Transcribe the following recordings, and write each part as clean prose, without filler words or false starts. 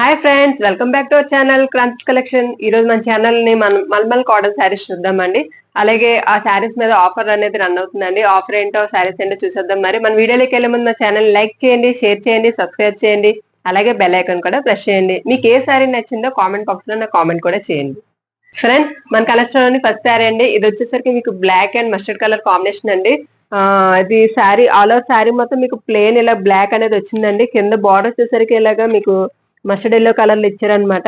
Hi friends, welcome back to our channel Kranthi collection. ఈ రోజు మన ఛానల్ ని మల్మల్ కాటన్ శారీస్ చూద్దామండి. అలాగే ఆ శారీస్ మీద ఆఫర్ అనేది రన్ అవుతుందండి. ఆఫర్ ఏంటో శారీస్ ఏంటో చూసేద్దాం. మరి మన వీడియోలోకి వెళ్ళే ముందు మా ఛానల్ లైక్ చేయండి, షేర్ చేయండి, సబ్స్క్రైబ్ చేయండి. అలాగే బెల్ ఐకాన్ కూడా ప్రెస్ చేయండి. మీకు ఏ శారీ నచ్చిందో కామెంట్ బాక్స్ లో నాకు కామెంట్ కూడా చేయండి. ఫ్రెండ్స్, మన కలెక్షన్ లోని ఫస్ట్ శారీ అండి. ఇది వచ్చేసరికి మీకు black and mustard colour combination అండి. ఇది శారీ ఆల్ ఓవర్ శారీ మొత్తం మీకు ప్లేన్ ఇలా బ్లాక్ అనేది వచ్చిందండి. కింద బార్డర్ వచ్చేసరికి ఇలాగా మీకు మస్టర్డ్ ఎల్లో కలర్ లో ఇచ్చారనమాట.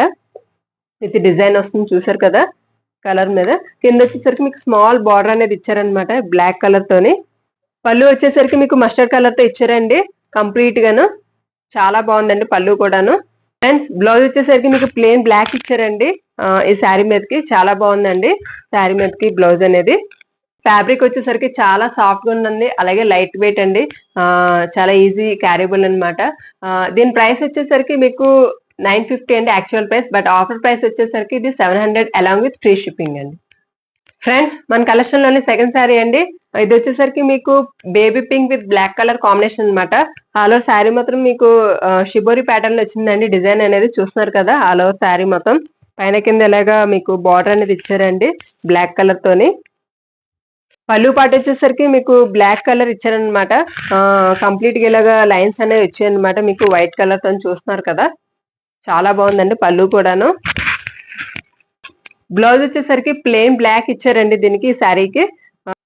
ఇది డిజైన్ వస్తుంది చూసారు కదా కలర్ మీద. కింద వచ్చేసరికి మీకు స్మాల్ బార్డర్ అనేది ఇచ్చారనమాట బ్లాక్ కలర్ తోని. పళ్ళు వచ్చేసరికి మీకు మస్టర్డ్ కలర్ తో ఇచ్చారండి కంప్లీట్ గాను. చాలా బాగుందండి పళ్ళు కూడాను. ఫ్రెండ్స్, బ్లౌజ్ వచ్చేసరికి మీకు ప్లేన్ బ్లాక్ ఇచ్చారండి. ఈ శారీ మీదకి చాలా బాగుందండి. శారీ మీదకి బ్లౌజ్ అనేది ఫ్యాబ్రిక్ వచ్చేసరికి చాలా సాఫ్ట్ గా ఉందండి. అలాగే లైట్ వెయిట్ అండి. చాలా ఈజీ క్యారీబుల్ అనమాట. దీని ప్రైస్ వచ్చేసరికి మీకు 950 అండి actual price. But offer price వచ్చేసరికి ఇది 700 అలాంగ్ విత్ ఫ్రీ షిప్పింగ్ అండి. ఫ్రెండ్స్, మన కలెక్షన్ లోని సెకండ్ శారీ అండి. ఇది వచ్చేసరికి మీకు baby pink with black colour combination అనమాట. ఆల్ ఓవర్ శారీ మొత్తం మీకు షిబోరి ప్యాటర్న్ లో వచ్చిందండి. డిజైన్ అనేది చూస్తున్నారు కదా. ఆల్ ఓవర్ శారీ మొత్తం పైన కింద ఇలాగా మీకు బార్డర్ అనేది ఇచ్చారండి బ్లాక్ కలర్ తోని. పళ్ళు పాటు వచ్చేసరికి మీకు బ్లాక్ కలర్ ఇచ్చారనమాట. కంప్లీట్ గా ఇలాగా లైన్స్ అనేవి వచ్చాయన్నమాట. మీకు వైట్ కలర్ తో చూస్తున్నారు కదా. చాలా బాగుందండి పళ్ళు కూడాను. బ్లౌజ్ వచ్చేసరికి ప్లెయిన్ బ్లాక్ ఇచ్చారండి దీనికి ఈ శారీకి.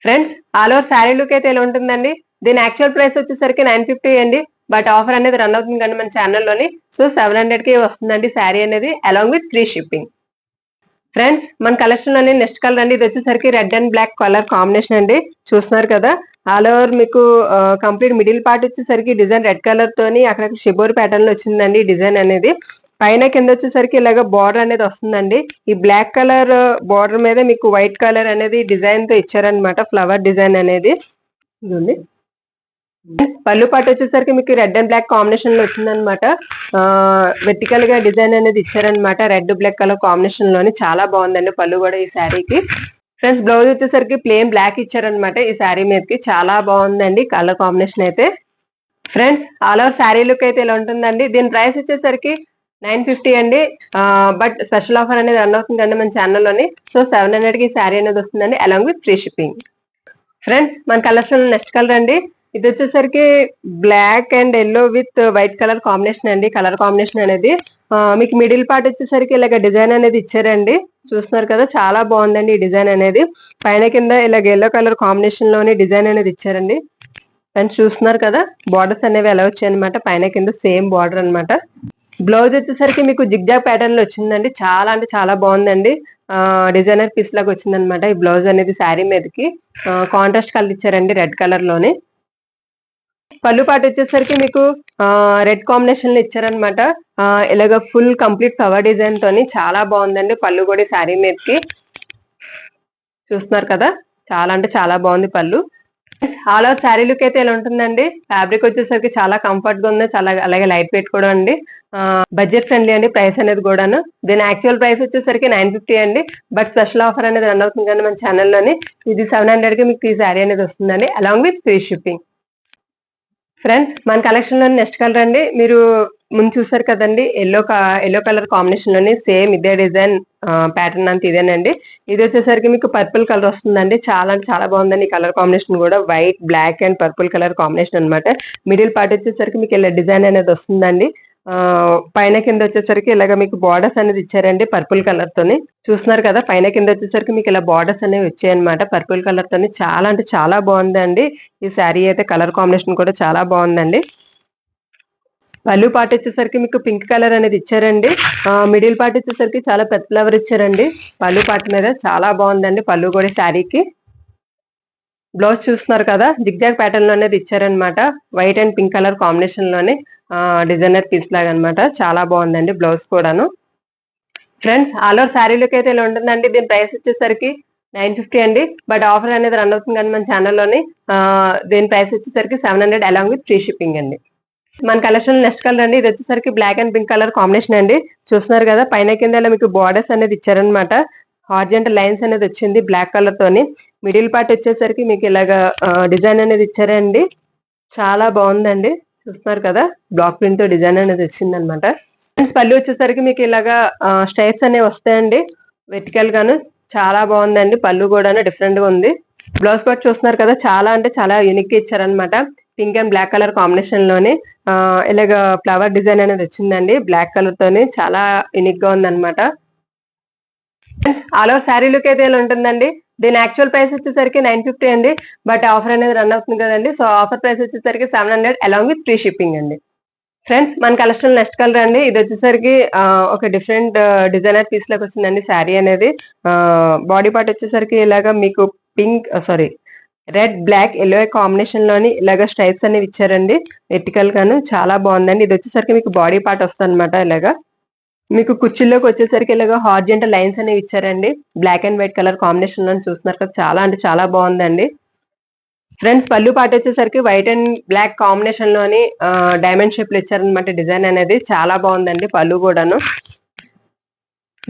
Friends, all over sari look అయితే ఇలా ఉంటుందండి. దీని యాక్చువల్ ప్రైస్ వచ్చేసరికి 950 అండి. బట్ ఆఫర్ అనేది రన్ అవుతుంది కానీ మన ఛానల్లోని. సో 700 కి వస్తుందండి శారీ అనేది along with free shipping. Friends, మన కలెక్షన్ లోని నెక్స్ట్ కలర్ అండి. ఇది వచ్చేసరికి red and black colour combination అండి. చూస్తున్నారు కదా. ఆల్ ఓవర్ మీకు కంప్లీట్ మిడిల్ పార్ట్ వచ్చేసరికి డిజైన్ రెడ్ కలర్ తోని అక్కడ షిబోర్ ప్యాటర్న్ లో వచ్చిందండి డిజైన్ అనేది. పైన కింద వచ్చేసరికి ఇలాగ బార్డర్ అనేది వస్తుందండి. ఈ బ్లాక్ కలర్ బార్డర్ మీద మీకు వైట్ కలర్ అనేది డిజైన్ తో ఇచ్చారనమాట. ఫ్లవర్ డిజైన్ అనేది ఇది. పళ్ళు పాటు వచ్చేసరికి మీకు రెడ్ అండ్ బ్లాక్ కాంబినేషన్ లో వచ్చిందనమాట. వెర్టికల్ గా డిజైన్ అనేది ఇచ్చారనమాట. రెడ్ బ్లాక్ కలర్ కాంబినేషన్ లోని చాలా బాగుందండి పళ్ళు కూడా ఈ శారీకి. ఫ్రెండ్స్, బ్లౌజ్ వచ్చేసరికి ప్లెయిన్ బ్లాక్ ఇచ్చారనమాట ఈ శారీ మీదకి. చాలా బాగుందండి కలర్ కాంబినేషన్ అయితే. Friends, all over sari look అయితే ఇలా ఉంటుందండి. దీని ప్రైస్ వచ్చేసరికి 950 అండి. బట్ స్పెషల్ ఆఫర్ అనేది రన్ అవుతుందండి మన ఛానల్లోని. సో 700 కి శారీ అనేది వస్తుందండి along with free shipping. Friends, మన కలెక్షన్ నెక్స్ట్ కలర్ అండి. ఇది వచ్చేసరికి black and yellow with white colour combination అండి. కలర్ కాంబినేషన్ అనేది మీకు మిడిల్ పార్ట్ వచ్చేసరికి ఇలాగ డిజైన్ అనేది ఇచ్చారండి. చూస్తున్నారు కదా. చాలా బాగుందండి ఈ డిజైన్ అనేది. పైన కింద ఇలాగ ఎల్లో కలర్ కాంబినేషన్ లోని డిజైన్ అనేది ఇచ్చారండి. అండ్ చూస్తున్నారు కదా బార్డర్స్ అనేవి ఎలా వచ్చాయి అనమాట. పైన కింద సేమ్ బార్డర్ అనమాట. బ్లౌజ్ వచ్చేసరికి మీకు జిగ్జాగ్ ప్యాటర్న్ లో వచ్చిందండి. చాలా అంటే చాలా బాగుందండి. డిజైనర్ పీస్ లాగా వచ్చిందనమాట ఈ బ్లౌజ్ అనేది శారీ మీదకి. కాంట్రాస్ట్ కలర్ ఇచ్చారండి రెడ్ కలర్ లోని. పళ్ళు పాటు వచ్చేసరికి మీకు రెడ్ కాంబినేషన్ లో ఇచ్చారనమాట. ఇలాగ ఫుల్ కంప్లీట్ ఫ్లవర్ డిజైన్ తోని చాలా బాగుందండి పళ్ళు కూడా శారీ మీదకి. చూస్తున్నారు కదా. చాలా అంటే చాలా బాగుంది పళ్ళు. ఆల్ ఓవర్ శారీ లుక్ అయితే ఇలా ఉంటుందండి. ఫ్యాబ్రిక్ వచ్చేసరికి చాలా కంఫర్ట్ గా ఉంది. చాలా అలాగే లైట్ వెయిట్ కూడా అండి. బడ్జెట్ ఫ్రెండ్లీ అండి ప్రైస్ అనేది కూడాను. దీని యాక్చువల్ ప్రైస్ వచ్చేసరికి 950 అండి. బట్ స్పెషల్ ఆఫర్ అనేది రన్ అవుతుంది కానీ మన ఛానల్లోని. ఇది 700 కి మీకు ఈ శారీ అనేది వస్తుందండి along with free shipping. Friends, మన కలెక్షన్ లోని నెక్స్ట్ కలర్ అండి. మీరు ముందు చూసారు కదండి ఎల్లో కలర్ కాంబినేషన్ లోని సేమ్ ఇదే డిజైన్ ప్యాటర్న్ అంతా ఇదేనండి. ఇది వచ్చేసరికి మీకు పర్పుల్ కలర్ వస్తుందండి. చాలా అంటే చాలా బాగుందండి ఈ కలర్ కాంబినేషన్ కూడా. White, black and purple colour combination అనమాట. మిడిల్ పార్ట్ వచ్చేసరికి మీకు ఇలా డిజైన్ అనేది వస్తుందండి. పైన కింద వచ్చేసరికి ఇలాగ మీకు బార్డర్స్ అనేది ఇచ్చారండి పర్పుల్ కలర్ తోని. చూస్తున్నారు కదా. పైన కింద వచ్చేసరికి మీకు ఇలా బార్డర్స్ అనేవి వచ్చాయన్నమాట పర్పుల్ కలర్ తోని. చాలా అంటే చాలా బాగుందండి ఈ శారీ అయితే. కలర్ కాంబినేషన్ కూడా చాలా బాగుందండి. పళ్ళు పార్ట్ వచ్చేసరికి మీకు పింక్ కలర్ అనేది ఇచ్చారండి. మిడిల్ పార్ట్ వచ్చేసరికి చాలా పెద్ద ఫ్లవర్ ఇచ్చారండి పళ్ళు పార్ట్ మీద. చాలా బాగుందండి పళ్ళు కూడా శారీకి. బ్లౌజ్ చూస్తున్నారు కదా. జిగ్జాగ్ ప్యాటర్న్ లో అనేది ఇచ్చారనమాట. White and pink colour combination లోని డిజైనర్ పీస్ లాగా అనమాట. చాలా బాగుందండి బ్లౌజ్ కూడాను. Friends, all over sari look అయితే ఇలా ఉంటుందండి. దీని ప్రైస్ వచ్చేసరికి 950 అండి. బట్ ఆఫర్ అనేది రన్ అవుతుంది కానీ మన ఛానల్లోని. దీని ప్రైస్ వచ్చేసరికి 700 అలాంగ్ విత్ ఫ్రీ షిప్పింగ్ అండి. మన కలెక్షన్ నెక్స్ట్ కలర్ అండి. ఇది వచ్చేసరికి black and pink colour combination అండి. చూస్తున్నారు కదా. పైన కింద మీకు బార్డర్స్ అనేది ఇచ్చారనమాట. హార్జెంటల్ లైన్స్ అనేది వచ్చింది బ్లాక్ కలర్ తోని. మిడిల్ పార్ట్ వచ్చేసరికి మీకు ఇలాగా డిజైన్ అనేది ఇచ్చారండి. చాలా బాగుందండి. చూస్తున్నారు కదా. బ్లాక్ ప్రింట్ తో డిజైన్ అనేది వచ్చింది అనమాట. పళ్ళు వచ్చేసరికి మీకు ఇలాగా స్ట్రైప్స్ అనేవి వస్తాయండి, వెర్టికల్ గాను చాలా బాగుందండి. పళ్ళు కూడా డిఫరెంట్ గా ఉంది. బ్లౌజ్ పార్ట్ చూస్తున్నారు కదా, చాలా అంటే చాలా యూనిక్ గా ఇచ్చారనమాట. Pink and black colour combination లోని ఇలాగ ఫ్లవర్ డిజైన్ అనేది వచ్చిందండి, బ్లాక్ కలర్ తోని చాలా యూనిక్ గా ఉందన్నమాట. ఆల్ ఓవర్ శారీ లుక్ అయితే ఇలా ఉంటుందండి. దీని యాక్చువల్ ప్రైస్ వచ్చేసరికి 950 అండి, బట్ ఆఫర్ అనేది రన్ అవుతుంది కదండి, సో ఆఫర్ ప్రైస్ వచ్చేసరికి 700 అలాంగ్ విత్ ఫ్రీ షిప్పింగ్ అండి. ఫ్రెండ్స్ మన కలెక్షన్ నెక్స్ట్ కలర్ అండి. ఇది వచ్చేసరికి ఒక డిఫరెంట్ డిజైనర్ పీస్ లాగా వచ్చిందండి శారీ అనేది. బాడీ పార్ట్ వచ్చేసరికి ఇలాగా మీకు pink sorry red black yellow combination లోని ఇలాగ స్ట్రైప్స్ అనేవి ఇచ్చారండి, వెర్టికల్ గాను చాలా బాగుందండి. ఇది వచ్చేసరికి మీకు బాడీ పార్ట్ వస్తుంది అనమాట. ఇలాగా మీకు కుర్చీల్లోకి వచ్చేసరికి ఇలాగ హార్జెంటల్ లైన్స్ అనేవి ఇచ్చారండి, black and white colour combination లో చూస్తున్నారు కదా, చాలా అంటే చాలా బాగుందండి. ఫ్రెండ్స్ పళ్ళు పాట వచ్చేసరికి వైట్ అండ్ బ్లాక్ కాంబినేషన్ లోని డైమండ్ షేప్ లో ఇచ్చారనమాట. డిజైన్ అనేది చాలా బాగుందండి పళ్ళు కూడాను.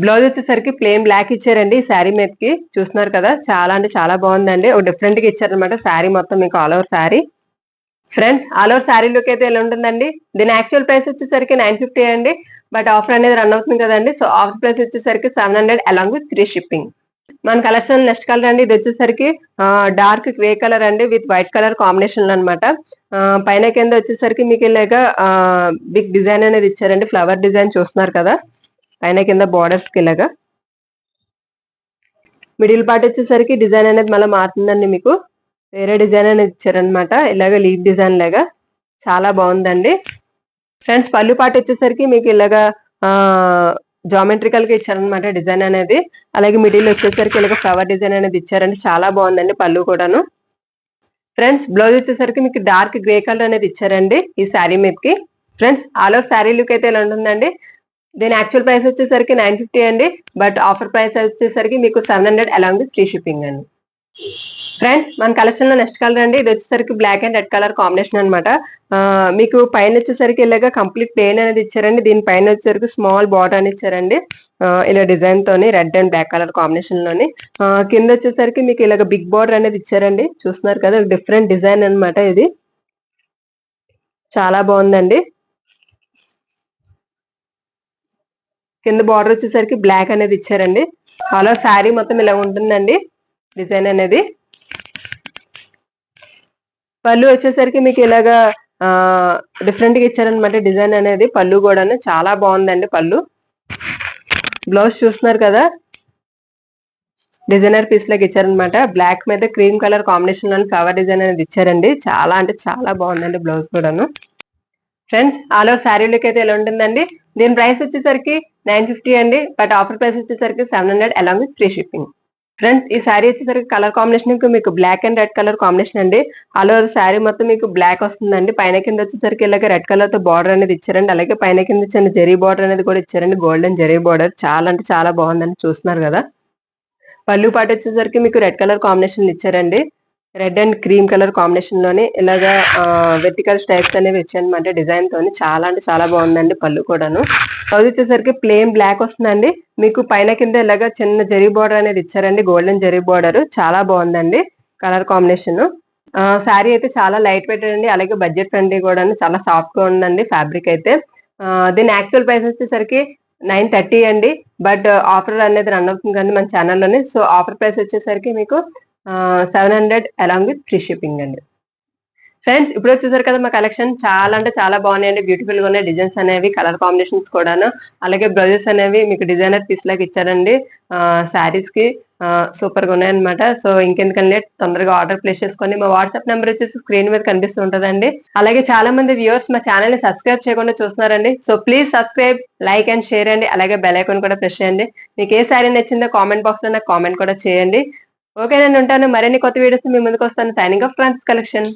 బ్లౌజ్ వచ్చేసరికి ప్లెయిన్ బ్లాక్ ఇచ్చారండి ఈ శారీ మీదకి, చూస్తున్నారు కదా, చాలా అంటే చాలా బాగుందండి. ఒక డిఫరెంట్ గా ఇచ్చారనమాట శారీ మొత్తం మీకు all over sari. Friends all over sari look అయితే ఇలా ఉంటుందండి. దీని యాక్చువల్ ప్రైస్ వచ్చేసరికి 950 అండి, బట్ ఆఫర్ అనేది రన్ అవుతుంది కదండి, సో ఆఫర్ ప్రైస్ వచ్చేసరికి 700 అలాంగ్ విత్ ఫ్రీ షిప్పింగ్. మన కలెక్షన్ నెక్స్ట్ కలర్ అండి. ఇది వచ్చేసరికి డార్క్ గ్రే కలర్ అండి విత్ వైట్ కలర్ కాంబినేషన్ అనమాట. పైన కింద వచ్చేసరికి మీకు ఇలాగా బిగ్ డిజైన్ అనేది ఇచ్చారండి, ఫ్లవర్ డిజైన్ చూస్తున్నారు కదా, పైన కింద బార్డర్స్ కి ఇలాగా. మిడిల్ పార్ట్ వచ్చేసరికి డిజైన్ అనేది మళ్ళీ మారుతుందండి, మీకు వేరే డిజైన్ అనేది ఇచ్చారనమాట, ఇలాగ లీవ్ డిజైన్ లాగా చాలా బాగుందండి. ఫ్రెండ్స్ పళ్ళు పార్ట్ వచ్చేసరికి మీకు ఇలాగా జామెట్రికల్ గా ఇచ్చారనమాట డిజైన్ అనేది. అలాగే మిడిల్ వచ్చేసరికి ఇలాగ ఫ్లవర్ డిజైన్ అనేది ఇచ్చారండి, చాలా బాగుందండి పళ్ళు కూడాను. ఫ్రెండ్స్ బ్లౌజ్ వచ్చేసరికి మీకు డార్క్ గ్రే కలర్ అనేది ఇచ్చారండి ఈ శారీ మీదకి. Friends all over sari look అయితే ఇలా ఉంటుందండి. దీని యాక్చువల్ ప్రైస్ వచ్చేసరికి 950 అండి, బట్ ఆఫర్ ప్రైస్ వచ్చేసరికి మీకు 700 అలాంగ్ విత్ ఫ్రీ షిప్పింగ్ అండి. ఫ్రెండ్స్ మన కలెక్షన్ లో నెక్స్ట్ కలర్ అండి. ఇది వచ్చేసరికి black and red colour combination అనమాట. మీకు పైన వచ్చేసరికి ఇలాగా కంప్లీట్ ప్లేన్ అనేది ఇచ్చారండి, దీని పైన వచ్చేసరికి స్మాల్ బార్డర్ అని ఇచ్చారండి, ఇలా డిజైన్ తోని red and black colour combination లోని. కింద వచ్చేసరికి మీకు ఇలాగ బిగ్ బార్డర్ అనేది ఇచ్చారండి, చూస్తున్నారు కదా, డిఫరెంట్ డిజైన్ అనమాట ఇది, చాలా బాగుందండి. కింద బార్డర్ వచ్చేసరికి బ్లాక్ అనేది ఇచ్చారండి. ఆల్ ఓవర్ శారీ మొత్తం ఇలా ఉంటుందండి డిజైన్ అనేది. పళ్ళు వచ్చేసరికి మీకు ఇలాగా డిఫరెంట్ గా ఇచ్చారనమాట డిజైన్ అనేది, పళ్ళు కూడా చాలా బాగుందండి పళ్ళు. బ్లౌజ్ చూస్తున్నారు కదా, డిజైనర్ పీస్ లాగా ఇచ్చారనమాట, బ్లాక్ మీద క్రీమ్ కలర్ కాంబినేషన్ లో ఫ్లవర్ డిజైన్ అనేది ఇచ్చారండి, చాలా అంటే చాలా బాగుందండి బ్లౌజ్ కూడాను. Friends all over sari look అయితే ఎలా ఉంటుందండి. దీని ప్రైస్ వచ్చేసరికి 950 అండి, బట్ ఆఫర్ ప్రైస్ వచ్చేసరికి 700 along with free shipping. Friends ఈ శారీ వచ్చేసరికి కలర్ కాంబినేషన్ మీకు black and red colour combination అండి. ఆల్ ఓవర్ శారీ మొత్తం మీకు బ్లాక్ వస్తుందండి, పైన కింద వచ్చేసరికి ఇలాగ రెడ్ కలర్ తో బార్డర్ అనేది ఇచ్చారండి, అలాగే పైన కింద చిన్న జరీ బార్డర్ అనేది కూడా ఇచ్చారండి, గోల్డెన్ జరీ బార్డర్, చాలా అంటే చాలా బాగుందండి, చూస్తున్నారు కదా. పళ్ళు పాటు వచ్చేసరికి మీకు రెడ్ కలర్ కాంబినేషన్ ఇచ్చారండి, red and cream colour combination లోని ఇలాగా వెర్టికల్ స్టైప్స్ అనేవి ఇచ్చారనమాట డిజైన్ తోని, చాలా అంటే చాలా బాగుందండి పళ్ళు కూడాను. బ్లౌజ్ వచ్చేసరికి ప్లెయిన్ బ్లాక్ వస్తుందండి, మీకు పైన కింద ఇలాగా చిన్న జరీ బార్డర్ అనేది ఇచ్చారండి, గోల్డెన్ జరీ బార్డర్, చాలా బాగుందండి కలర్ కాంబినేషన్. శారీ అయితే చాలా లైట్ వెయిట్ అండి, అలాగే బడ్జెట్ ఫ్రెండ్లీ కూడా, చాలా సాఫ్ట్ గా ఉందండి ఫ్యాబ్రిక్ అయితే. దీని యాక్చువల్ ప్రైస్ వచ్చేసరికి 930 అండి, బట్ ఆఫర్ అనేది రన్ అవుతుంది కానీ మన ఛానల్లోనే, సో ఆఫర్ ప్రైస్ వచ్చేసరికి మీకు 700 అలాంగ్ విత్ ఫ్రీ షిప్పింగ్ అండి. ఫ్రెండ్స్ ఇప్పుడు చూసారు కదా మా కలెక్షన్, చాలా అంటే చాలా బాగున్నాయండి, బ్యూటిఫుల్ గా ఉన్నాయి డిజైన్స్ అనేవి, కలర్ కాంబినేషన్స్ కూడాను, అలాగే బ్లౌజెస్ అనేవి మీకు డిజైనర్ పీస్ లాగా ఇచ్చారండి శారీస్ కి, సూపర్ గా ఉన్నాయన్నమాట. సో ఇంకెందుకంటే తొందరగా ఆర్డర్ ప్లేస్ చేసుకొని, మా వాట్సాప్ నెంబర్ వచ్చేసి స్క్రీన్ మీద కనిపిస్తూ ఉంటదండి. అలాగే చాలా మంది వ్యూవర్స్ మా ఛానల్ ని సబ్స్క్రైబ్ చేయకుండా చూస్తున్నారండి, so please subscribe, like and share అండి, అలాగే బెల్ ఐకాన్ కూడా ప్రెస్ చేయండి. మీకు ఏ శారీ నచ్చిందో కామెంట్ బాక్స్ లో నాకు కామెంట్ కూడా చేయండి. ఓకే నేను ఉంటాను, మరిన్ని కొత్త వీడియోస్ మీ ముందుకు వస్తాను. సైనింగ్ ఆఫ్ ఫ్రాన్స్ కలెక్షన్.